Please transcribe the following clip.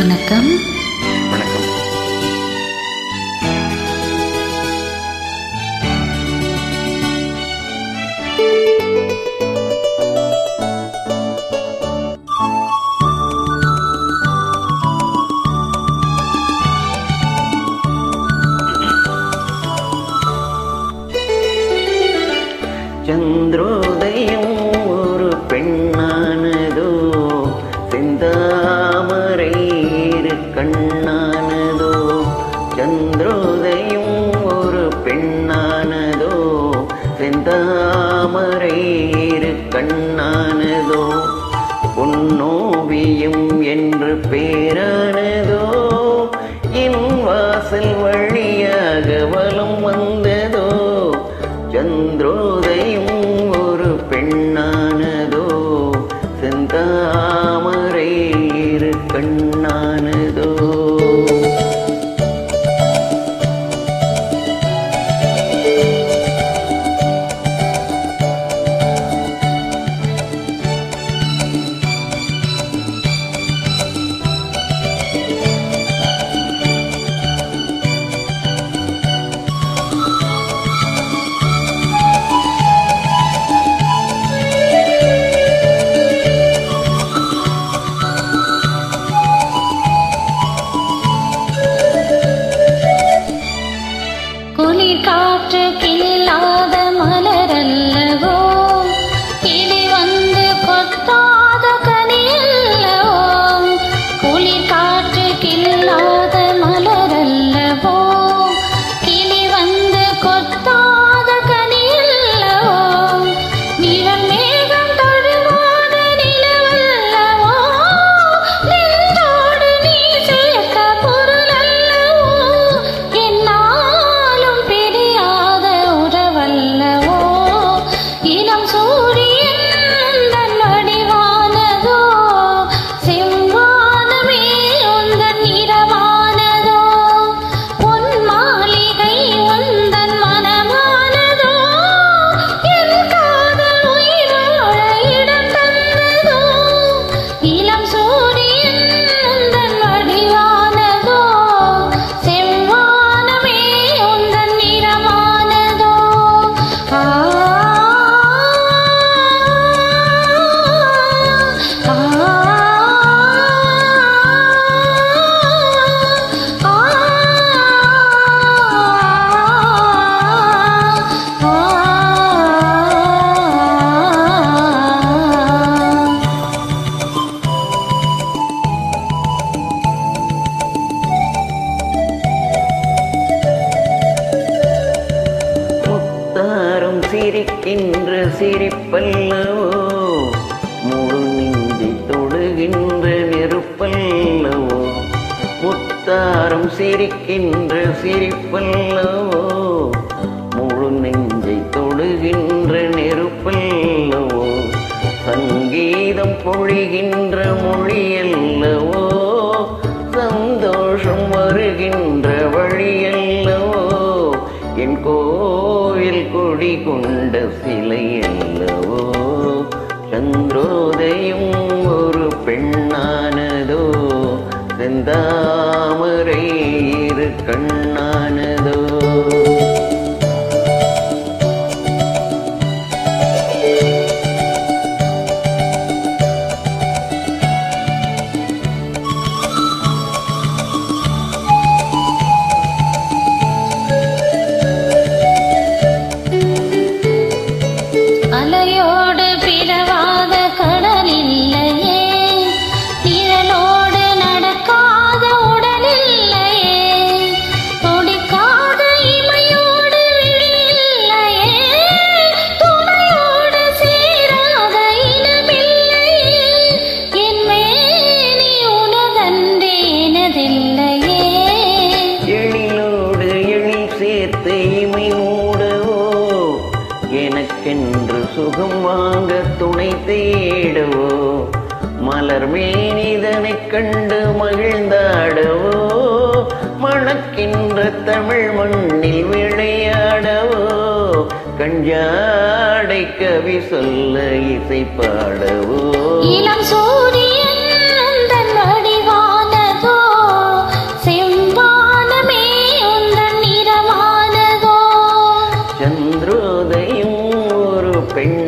வணக்கம். வணக்கம். சந்திரோதயம் ஒரு பெண்ணானதோ, செந்தாமரை இரு கண்ணானதோ. சந்திரோதயம் ஒரு பெண்ணானதோ, செந்தாமரை இரு கண்ணானதோ. பொன்னோவியம் என்று பேரானதோ, என் வாசல் வழியாக வலம் வந்ததோ. சந்திரோதயம் ஒரு பெண்ணானதோ, செந்தாமரை இரு கண்ணானதோ. குளிர் காற்று கில்லாத மலரல்லவோ, கிளி வந்து கொத்தாத கனியல்லவோ. குளிர் காற்று கில்லாத மலரல்லவோ, கிளி வந்து கொத்தாத கனியல்லவோ. நிழல் மேகம் தழுவாத நிலவல்லவோ, நெஞ்சோடு நீ சேர்த்த பொருளல்லவோ. என்னாலும் பிரியாத உறவல்லவோ. இளம் சூரியன் உந்தன் வடிவானதோ, செவ்வானமே உந்தன் நிறமானதோ. பொன் மாளிகை உந்தன் மனமானதோ, என் காதல் உயிர் வாழ இடம் தந்ததோ. இளம் சூரியன் உந்தன் வடிவானதோ, செவ்வானமே உந்தன் நிறமானதோ. ஆ ஆ முத்தாரம் சிரிக்கின்ற சிரிப்பல்லவோ, முழு நெஞ்சை தொடுகின்ற நெருப்பல்லவோ. முத்தாரம் சிரிக்கின்ற சிரிப்பல்லவோ, முழு நெஞ்சை தொடுகின்ற நெருப்பல்லவோ. சங்கீதம் பொழிகின்ற மொழியல்லவோ, சந்தோஷம் வருகின்ற வழியல்லவோ. என் கோவில் கொடி கொண்ட சிலை அல்லவோ. சந்திரோதயம் ஒரு பெண்ணானதோ, செந்தாமரை இரு கண்ணானதோ. அலையோடு பிறவாத கடல் இல்லையே, நிழலோடு நடக்காத உடல் இல்லையே. துடிக்காத இமையோடு விழி இல்லையே, துணையோடு சேராத இனமில்லையே. என் மேனி உனதன்றே எனதில்லையே. எழிலோடு எழில் சேர்த்து இமை மூடவோ, எனக்கென்று சுகம் வாங்க துணை தேடவோ. மலர் மேனிதனைக் கண்டு மகிழ்ந்தாடவோ, மணக்கின்ற தமிழ் மண்ணில் விளையாடவோ. கஞ்சாடை கவி சொல்ல இசை பாடவோ. இளம் சூரியன் உந்தன் வடிவானதோ, பெண்